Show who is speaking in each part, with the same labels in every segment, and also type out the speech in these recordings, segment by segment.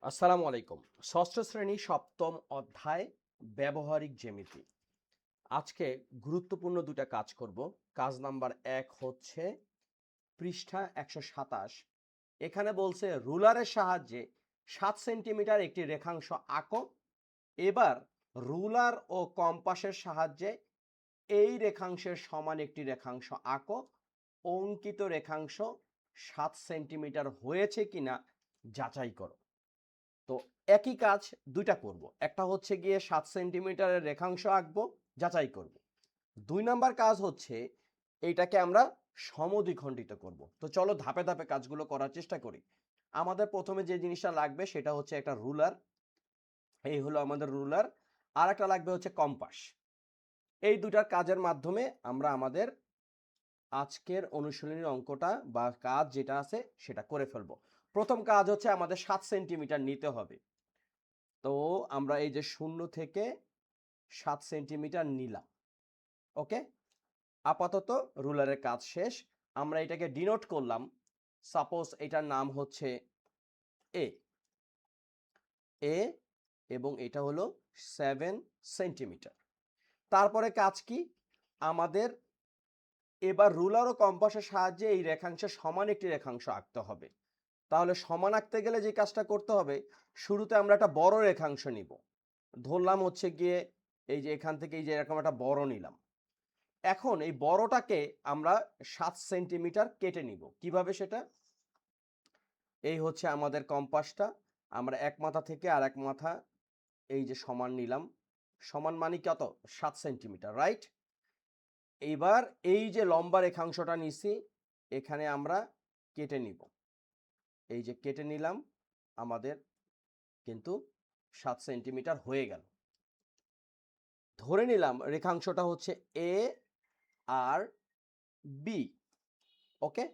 Speaker 1: আসসালামু আলাইকুম। ষষ্ঠ শ্রেণী সপ্তম অধ্যায় ব্যবহারিক জ্যামিতি। আজকে গুরুত্বপূর্ণ দুটা কাজ করব। কাজ নাম্বার ১ হচ্ছে পৃষ্ঠা ১২৭। এখানে বলছে রুলারের সাহায্যে ৭ সেন্টিমিটার একটি রেখাংশ আঁকো। এবার রুলার ও কম্পাসের সাহায্যে এই রেখাংশের সমান একটি রেখাংশ আঁকো। অঙ্কিত রেখাংশ ৭ সেন্টিমিটার হয়েছে কিনা যাচাই করো। তো একই কাজ দুইটা করব। একটা হচ্ছে গিয়ে ৭ সেন্টিমিটারের রেখাংশ আঁকবো, যাচাই করব। ২ নাম্বার কাজ হচ্ছে এইটাকে আমরা সমদ্বিখণ্ডিত করব। তো চলো ধাপে ধাপে কাজগুলো করার চেষ্টা করি। আমাদের প্রথমে যে জিনিসটা লাগবে সেটা হচ্ছে একটা রুলার। এই হলো আমাদের রুলার। আর একটা লাগবে হচ্ছে কম্পাস। এই দুটার কাজের মাধ্যমে আমরা আমাদের আজকের অনুশীলনীর অঙ্কটা বা কাজ যেটা আছে সেটা করে ফেলবো। প্রথম কাজ হচ্ছে আমাদের ৭ সেন্টিমিটার নিতে হবে। তো আমরা এই যে ০ থেকে ৭ সেন্টিমিটার নিলাম। ওকে, আপাতত রুলারের কাজ শেষ। আমরা এটাকে ডিনোট করলাম। সাপোজ এটার নাম হচ্ছে এ এ এবং এটা হলো 7 সেন্টিমিটার। তারপরে কাজ কি? আমাদের এবার রুলার ও কম্পাসের সাহায্যে এই রেখাংশের সমান একটি রেখাংশ আঁকতে হবে। তাহলে সমান আঁকতে গেলে যে কাজটা করতে হবে, শুরুতে আমরা একটা বড় রেখাংশ নিব। ধরলাম হচ্ছে গিয়ে এই যে এখান থেকে এই যে এরকম একটা বড় নিলাম। এখন এই বড়টাকে আমরা ৭ সেন্টিমিটার কেটে নিব। কিভাবে সেটা? এই হচ্ছে আমাদের কম্পাসটা। আমরা এক মাথা থেকে আর এক মাথা এই যে সমান নিলাম। সমান মানে কত? ৭ সেন্টিমিটার, রাইট? এইবার এই যে লম্বা রেখাংশটা নিছি, এখানে আমরা কেটে নিব। এই যে কেটে নিলাম, আমাদের কিন্তু ৭ সেন্টিমিটার হয়ে গেল। ধরে নিলাম রেখাংশটা হচ্ছে এ আর বি। ওকে,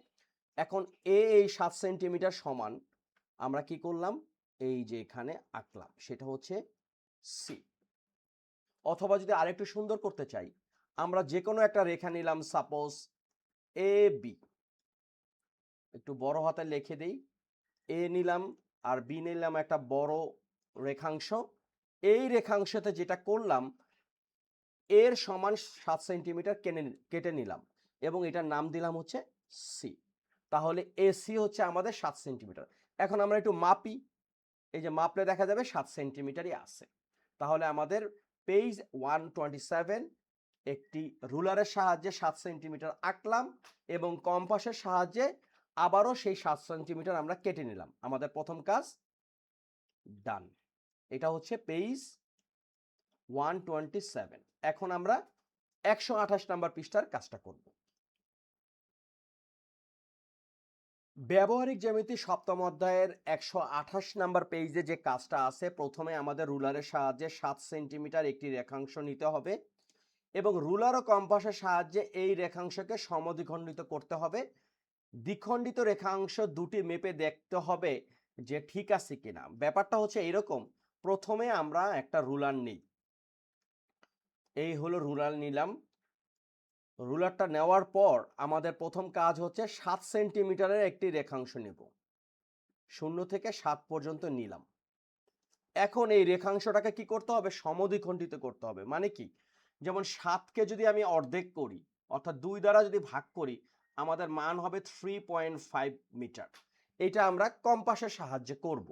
Speaker 1: এখন এই ৭ সেন্টিমিটার সমান আমরা কি করলাম? এই যে এখানে আঁকলাম, সেটা হচ্ছে সি। অথবা যদি আরেকটু সুন্দর করতে চাই, আমরা যে কোনো একটা রেখা নিলাম, সাপোজ এ বি। একটু বড় হাতে লিখে দেই। এ নিলাম আর বি নিলাম একটা বড় রেখাংশ। এই রেখাংশতে যেটা করলাম, এর সমান ৭ সেন্টিমিটার কেটে নিলাম এবং এটার নাম দিলাম হচ্ছে সি। তাহলে এসি হচ্ছে আমাদের ৭ সেন্টিমিটার। এখন আমরা একটু মাপি। এই যে মাপলে দেখা যাবে ৭ সেন্টিমিটারই আছে। তাহলে আমাদের পেজ 127 একটি রুলারের সাহায্যে ৭ সেন্টিমিটার আঁকলাম এবং কম্পাসের সাহায্যে আবারও সেই ৭ সেন্টিমিটার আমরা কেটে নিলাম। আমাদের প্রথম কাজ ডান। এটা হচ্ছে পেজ 127। এখন আমরা ১২৮ নাম্বার পৃষ্ঠার কাজটা করব। ব্যবহারিক জ্যামিতি সপ্তম অধ্যায়ের ১২৮ নাম্বার পেজে যে কাজটা আছে, প্রথমে আমাদের রুলারের সাহায্যে ৭ সেন্টিমিটার একটি রেখাংশ নিতে হবে এবং রুলার ও কম্পাসের সাহায্যে এই রেখাংশকে সমদ্বিখণ্ডিত করতে হবে। দ্বিখণ্ডিত রেখাংশ দুটি মেপে দেখতে হবে যে ঠিক আছে কিনা। ব্যাপারটা হচ্ছে এরকম, প্রথমে আমরা একটা রুলার নিই। এই হলো রুলার নিলাম। রুলারটা নেওয়ার পর আমাদের প্রথম কাজ হচ্ছে ৭ সেন্টিমিটারের একটি রেখাংশ নেব। ০ থেকে ৭ পর্যন্ত নিলাম। এখন এই রেখাংশটাকে কি করতে হবে? সমদ্বিখণ্ডিত করতে হবে। মানে কি? যেমন ৭কে যদি আমি অর্ধেক করি, অর্থাৎ ২ দ্বারা যদি ভাগ করি, আমাদের মান হবে 3.5 মিটার। এটা আমরা কম্পাসের সাহায্যে করব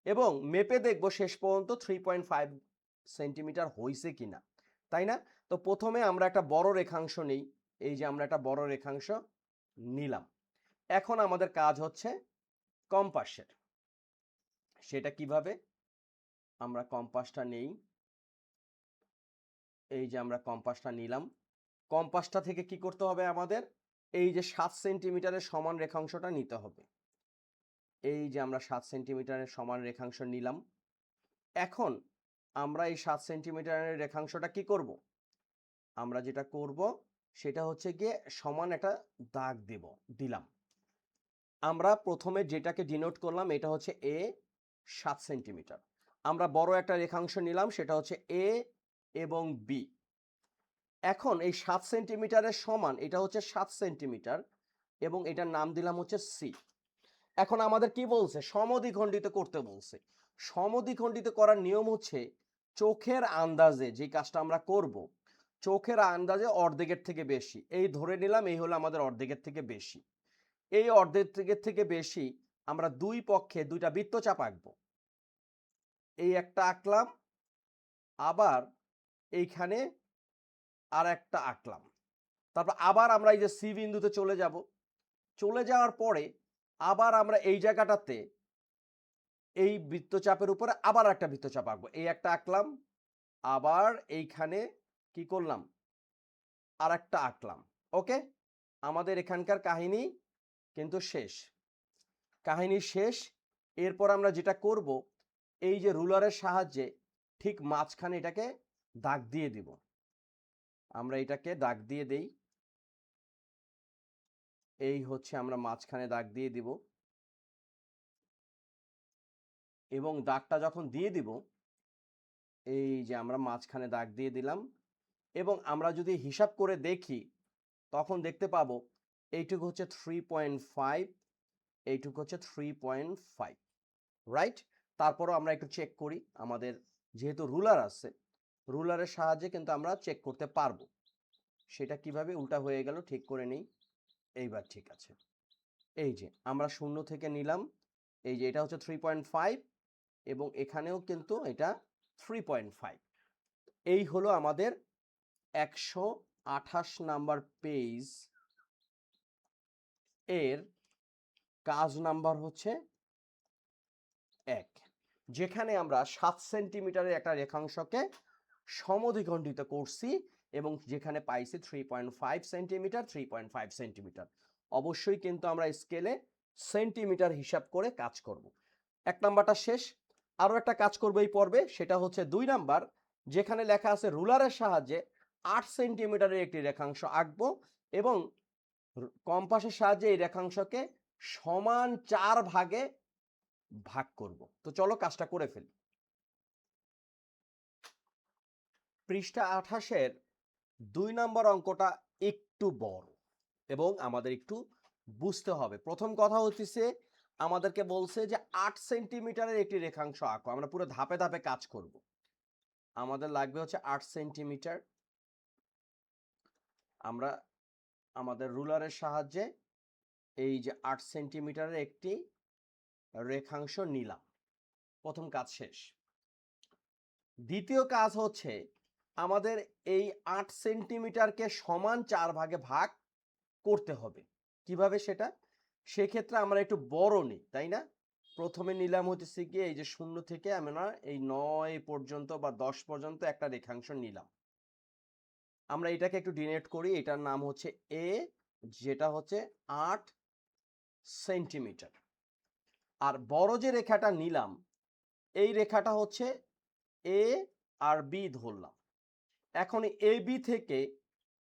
Speaker 1: এবং মেপে দেখব শেষ পর্যন্ত 3.5 সেন্টিমিটার হইছে কিনা, তাই না? তো প্রথমে আমরা একটা বড় রেখাংশ নেই। এই যে আমরা একটা বড় রেখাংশ নিলাম। এখন আমাদের কাজ হচ্ছে কম্পাসের। সেটা কিভাবে? আমরা কম্পাসটা নেই। এই যে আমরা কম্পাসটা নিলাম। কম্পাসটা থেকে কি করতে হবে আমাদের? এই যে ৭ সেন্টিমিটারের সমান রেখাংশটা নিতে হবে। এই যে আমরা ৭ সেন্টিমিটারের সমান রেখাংশ নিলাম। এখন আমরা এই ৭ সেন্টিমিটারের রেখাংশটা কি করব? আমরা যেটা করব সেটা হচ্ছে গিয়ে সমান একটা দাগ দিলাম। আমরা প্রথমে যেটাকে ডিনোট করলাম এটা হচ্ছে এ ৭ সেন্টিমিটার। আমরা বড় একটা রেখাংশ নিলাম, সেটা হচ্ছে এ এবং বি। এখন এই ৭ সেন্টিমিটারের সমান এটা হচ্ছে ৭ সেন্টিমিটার এবং এটার নাম দিলাম হচ্ছে সি। এখন আমাদের কি বলছে, সমদ্বিখণ্ডিত করতে বলছে। সমদ্বিখণ্ডিত করার নিয়ম হচ্ছে চোখের আন্দাজে যে কাজটা আমরা করব, চোখের আন্দাজে অর্ধেকের থেকে বেশি, এই ধরে নিলাম এই হলো আমাদের অর্ধেকের থেকে বেশি। এই অর্ধেকের থেকে বেশি আমরা দুই পক্ষে দুইটা বৃত্তচাপ আঁকবো। এই একটা আঁকলাম, আবার এইখানে আর একটা আঁকলাম, তারপর আবার আমরা এই যে সি বিন্দুতে চলে যাব। চলে যাওয়ার পরে আবার আমরা এই জায়গাটাতে এই বৃত্তচাপের উপরে আবার একটা বৃত্তচাপ আঁকবো। এই একটা আঁকলাম, আবার এইখানে কি করলাম, আর একটা আঁকলাম। ওকে, আমাদের এখানকার কাহিনী কিন্তু শেষ। কাহিনী শেষ। এরপর আমরা যেটা করব, এই যে রুলারের সাহায্যে ঠিক মাঝখানে এটাকে দাগ দিয়ে দিব। আমরা এটাকে দাগ দিয়ে দেই। এই হচ্ছে আমরা মাঝখানে দাগ দিয়ে দিব, এবং দাগটা যখন দিয়ে দিব, এই যে আমরা মাঝখানে দাগ দিয়ে দিলাম, এবং আমরা যদি হিসাব করে দেখি তখন দেখতে পাবো এইটুকু হচ্ছে 3.5, এইটুকু হচ্ছে 3.5, রাইট। তারপরও আমরা একটু চেক করি, আমাদের যেহেতু রুলার আছে, রুলারের সাহায্যে কিন্তু আমরা চেক করতে পারবো। সেটা কিভাবে, উল্টা হয়ে গেল, ঠিক করে নেই। এইবার ঠিক আছে। এই যে আমরা শূন্য থেকে নিলাম, এই যে এটা হচ্ছে 3.5, এবং এখানেও কিন্তু এটা 3.5। এই হলো আমাদের 128 নাম্বার পেজ এর কাজ নাম্বার হচ্ছে 1, যেখানে আমরা 7 সেন্টিমিটারের একটা রেখাংশকে সমদ্বিখণ্ডিত করছি, এবং যেখানে পাইছি 3.5 সেন্টিমিটার, 3.5 সেন্টিমিটার। অবশ্যই কিন্তু আমরা স্কেলে সেন্টিমিটার হিসাব করে কাজ করব। 1 নাম্বারটা শেষ। আরও একটা কাজ করব এই পর্বে, সেটা হচ্ছে 2 নাম্বার, যেখানে লেখা আছে রুলারের সাহায্যে 8 সেন্টিমিটারের একটি রেখাংশ আঁকবো, এবং কম্পাসের সাহায্যে এই রেখাংশকে সমান 4 ভাগে ভাগ করব। তো চলো কাজটা করে ফেলি। পৃষ্ঠা 28-এর 2 নম্বর অঙ্কটা একটু বড়, এবং আমাদের একটু বুঝতে হবে। প্রথম কথা হচ্ছে আমাদেরকে বলছে যে 8 সেন্টিমিটারের একটি রেখাংশ আঁকো। আমরা পুরো ধাপে ধাপে কাজ করব। আমাদের লাগবে হচ্ছে 8 সেন্টিমিটার। আমরা আমাদের রুলারের সাহায্যে এই যে 8 সেন্টিমিটারের একটি রেখাংশ নিলাম। প্রথম কাজ শেষ। দ্বিতীয় কাজ হচ্ছে আমাদের এই 8 সেন্টিমিটারকে সমান 4 ভাগে ভাগ করতে হবে। কিভাবে সেটা? সেক্ষেত্রে আমরা একটু বড় নিই, তাই না? প্রথমে নিলাম হচ্ছে গিয়ে এই যে 0 থেকে আমরা এই 9 পর্যন্ত বা 10 পর্যন্ত একটা রেখাংশ নিলাম। আমরা এটাকে একটু ডিনোট করি, এটার নাম হচ্ছে এ, যেটা হচ্ছে 8 সেন্টিমিটার। আর বড় যে রেখাটা নিলাম, এই রেখাটা হচ্ছে এ আর বি ধরলাম। এখন এ বি থেকে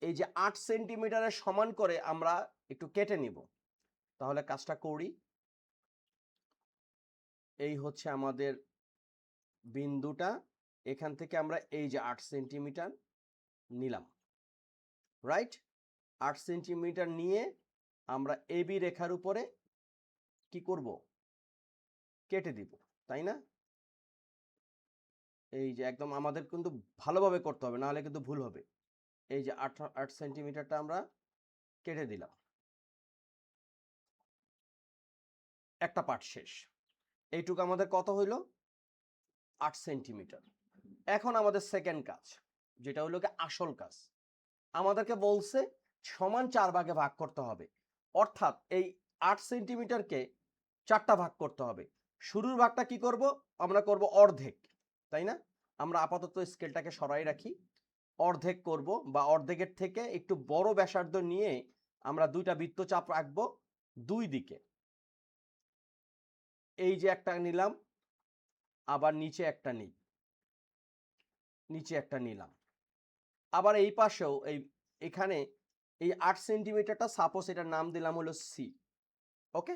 Speaker 1: এই যে 8 সেন্টিমিটারের সমান করে আমরা একটু কেটে নিব। তাহলে কাজটা করি। এই হচ্ছে আমাদের বিন্দুটা, এখান থেকে আমরা এই যে 8 সেন্টিমিটার নিলাম, রাইট। 8 সেন্টিমিটার নিয়ে আমরা এবি রেখার উপরে কি করব, কেটে দিব, তাই না? এই যে একদম আমাদের কিন্তু ভালোভাবে করতে হবে, না হলে কিন্তু ভুল হবে। এই যে 8 সেন্টিমিটারটা আমরা কেটে দিলাম, একটা পার্ট শেষ। এইটুকু আমাদের কত হইল, 8 সেন্টিমিটার। এখন আমাদের সেকেন্ড কাজ, যেটা হলো কি আসল কাজ, আমাদেরকে বলছে সমান 4 ভাগে ভাগ করতে হবে। অর্থাৎ এই 8 সেন্টিমিটারকে 4টা ভাগ করতে হবে। শুরুর ভাগটা কি করব, আমরা করব অর্ধেক, তাই না? আমরা আপাতত স্কেলটাকে সরাই রাখি। অর্ধেক করব, বা অর্ধেকের থেকে একটু বড় ব্যাসার্ধ নিয়ে আমরা দুইটা বৃত্তচাপ রাখবো দুই দিকে। এই যে একটা নিলাম, আবার নিচে একটা নিই, নিচে একটা নিলাম, আবার এই পাশেও এখানে এই 8 সেন্টিমিটারটা সাপোজ এটার নাম দিলাম হলো সি। ওকে,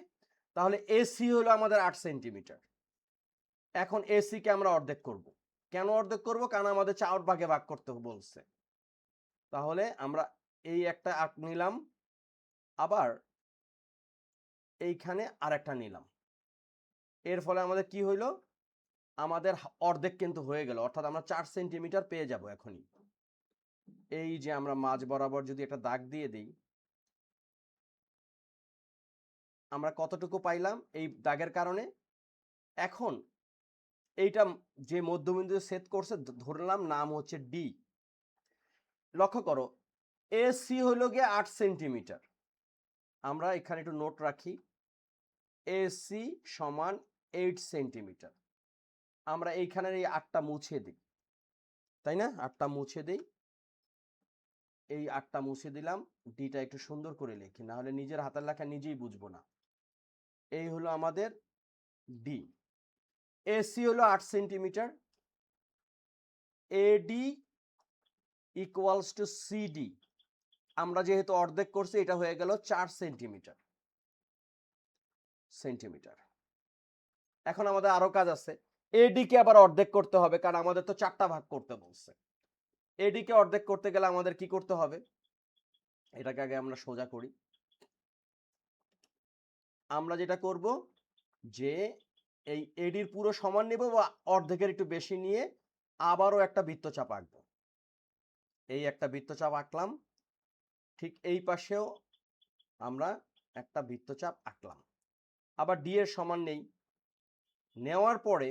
Speaker 1: তাহলে এসি হলো আমাদের 8 সেন্টিমিটার। এখন এসি কে আমরা অর্ধেক করব। কেন অর্ধেক করব? কারণ আমাদের 4 ভাগে ভাগ করতে বলছে। তাহলে আমরা এই একটা নিলাম, আবার এইখানে আরেকটা নিলাম, এর ফলে আমাদের কি হইলো, আমাদের অর্ধেক কিন্তু হয়ে গেল, অর্থাৎ আমরা 4 সেন্টিমিটার পেয়ে যাব এখনই। এই যে আমরা মাঝ বরাবর যদি একটা দাগ দিয়ে দিই, আমরা কতটুকু পাইলাম এই দাগের কারণে। এখন এইটা যে মধ্যবিন্দু সেট করছে ধরলাম নাম হচ্ছে ডি। লক্ষ্য করো এসি হইল গিয়ে 8 সেন্টিমিটার। আমরা এখানে একটু নোট রাখি, এসি সমান 8 সেন্টিমিটার। আমরা এইখানের এই 8টা মুছে দিই, তাই না? 8টা মুছে দিই, এই 8টা মুছে দিলাম। ডিটা একটু সুন্দর করে লিখি, না হলে নিজের হাতের লেখা নিজেই বুঝবো না। এই হলো আমাদের ডি। এসি হলো 8 centimetre, AD equals to CD. আমরা যেহেতু অর্ধেক করছি, এটা হয়ে গেল 4 সেন্টিমিটার। এখন আমাদের আরো কাজ আছে, এডি কে আবার অর্ধেক করতে হবে, কারণ আমাদের তো 4টা ভাগ করতে বলছে। এডি কে অর্ধেক করতে গেলে আমাদের কি করতে হবে, এটাকে আগে আমরা সোজা করি। আমরা যেটা করব যে এই এডির পুরো সমান নেব বা অর্ধেকের একটু বেশি নিয়ে আবারও একটা বৃত্তচাপ আঁকবো। এই একটা বৃত্তচাপ আঁকলাম, ঠিক এই পাশেও আমরা একটা বৃত্তচাপ আঁকলাম। আবার ডি এর সমান নেই, নেওয়ার পরে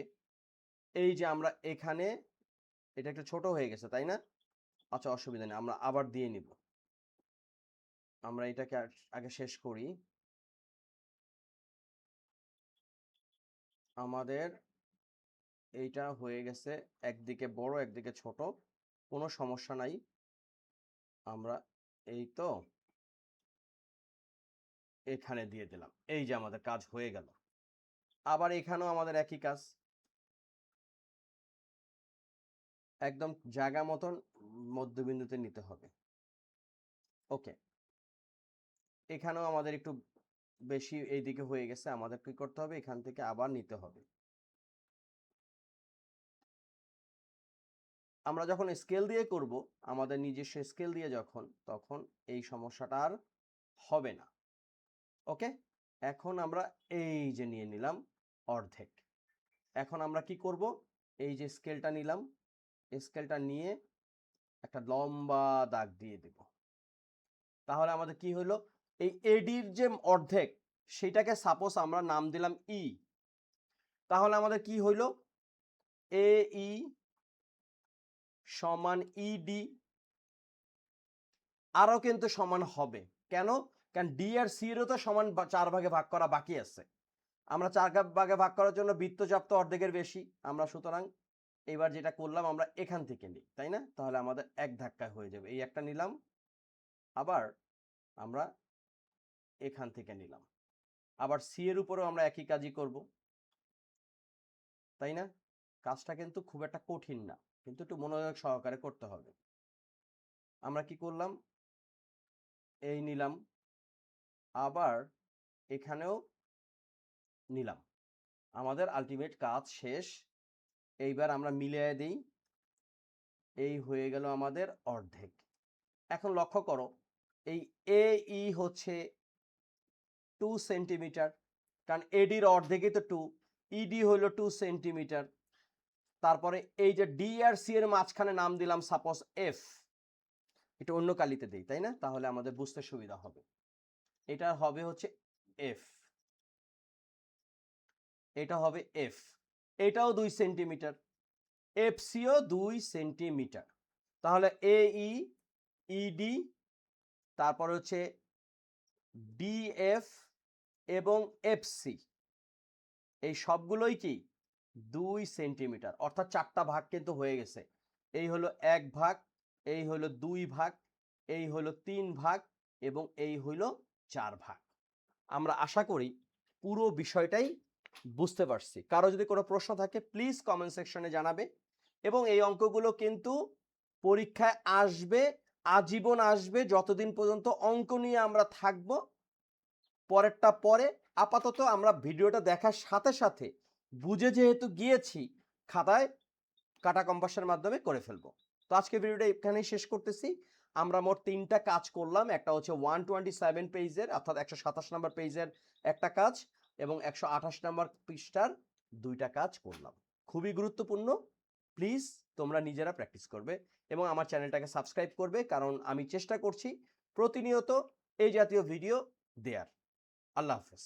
Speaker 1: এই যে আমরা এখানে, এটা একটু ছোট হয়ে গেছে তাই না? আচ্ছা অসুবিধা নেই, আমরা আবার দিয়ে নিব। আমরা এটাকে আগে শেষ করি। আমাদের এইটা হয়ে গেছে, একদিকে বড় একদিকে ছোট, কোনো সমস্যা নাই। আমরা এই তো এখানে দিয়ে দিলাম, এই যে আমাদের কাজ হয়ে গেল। আবার এখানেও আমাদের একই কাজ, একদম জায়গা মতন মধ্যবিন্দুতে নিতে হবে। ওকে, এখানেও আমাদের একটু বেশি এইদিকে হয়ে গেছে, আমাদের কি করতে হবে, এখান থেকে আবার নিতে হবে। আমরা যখন স্কেল দিয়ে করব, আমাদের নিজস্ব স্কেল দিয়ে যখন, তখন এই সমস্যাটা আর হবে না। ওকে, এখন আমরা এই যে নিয়ে নিলাম অর্ধেক। এখন আমরা কি করব, এই যে স্কেলটা নিলাম, স্কেলটা নিয়ে একটা লম্বা দাগ দিয়ে দেব। তাহলে আমাদের কি হলো, এই এডির যে অর্ধেক সেটাকে সাপোজ আমরা নাম দিলাম ই। তাহলে আমাদের কি হইল, এ ই সমান ইডি, আরো কিন্তু সমান হবে। কেন? কারণ ডি আর সি এরও তো সমান 4 ভাগে ভাগ করা বাকি আছে। আমরা 4 ভাগে ভাগ করার জন্য বৃত্তচাপ তো অর্ধেকের বেশি, আমরা সুতরাং এবার যেটা করলাম আমরা এখান থেকে নিই, তাই না? তাহলে আমাদের এক ধাক্কায় হয়ে যাবে। এই একটা নিলাম, আবার আমরা এখান থেকে নিলাম, আবার সি এর উপরেও আমরা একই কাজই করব, তাই না? কাজটা কিন্তু খুব একটা কঠিন না, কিন্তু একটু মনোযোগ সহকারে করতে হবে। আমরা কি করলাম, এই নিলাম, আবার এখানেও নিলাম, আমাদের আলটিমেট কাজ শেষ। এইবার আমরা মিলিয়ে দিই, এই হয়ে গেল আমাদের অর্ধেক। এখন লক্ষ্য করো, এই এ ই হচ্ছে 2 সেন্টিমিটার, কারণ এডির অর্ধেকই তো 2, ইডি হলো 2 সেন্টিমিটার। তারপরে এই যে ডি আর সি এর মাঝখানে নাম দিলাম সাপোজ এফ, এটা অন্য কালিতে দেই তাই না, তাহলে আমাদের বুঝতে সুবিধা হবে। এটা হবে হচ্ছে এফ, এটা হবে এফ, এটাও 2 সেন্টিমিটার, এফ সিও 2 সেন্টিমিটার। তাহলে এ ই ইডি, তারপর হচ্ছে ডিএফ এবং এফসি, এই সবগুলোই কি 2 সেন্টিমিটার, অর্থাৎ 4টা ভাগ কিন্তু হয়ে গেছে। এই হলো 1 ভাগ, এই হলো 2 ভাগ, এই হলো 3 ভাগ এবং এই হলো 4 ভাগ। আমরা আশা করি পুরো বিষয়টাই বুঝতে পারছি। কারো যদি কোনো প্রশ্ন থাকে প্লিজ কমেন্ট সেকশনে জানাবে। এবং এই অঙ্কগুলো কিন্তু পরীক্ষায় আসবে, আজীবন আসবে, যতদিন পর্যন্ত অঙ্ক নিয়ে আমরা থাকবো। পরেরটা পরে, আপাতত আমরা ভিডিওটা দেখার সাথে সাথে বুঝে যেহেতু গিয়েছি, খাতায় কাটা কম্পাসের মাধ্যমে করে ফেলবো। তো আজকে ভিডিওটা এখানেই শেষ করতেছি। আমরা মোট 3টা কাজ করলাম। একটা হচ্ছে 127 পেজের অর্থাৎ 127 নম্বর পেজের একটা কাজ এবং 128 নম্বর পৃষ্ঠার 2টা কাজ করলাম। খুবই গুরুত্বপূর্ণ। প্লিজ তোমরা নিজেরা প্র্যাকটিস করবে এবং আমার চ্যানেলটাকে সাবস্ক্রাইব করবে, কারণ আমি চেষ্টা করছি প্রতিনিয়ত এই জাতীয় ভিডিও দেয়ার। আল্লাহ হাফেজ।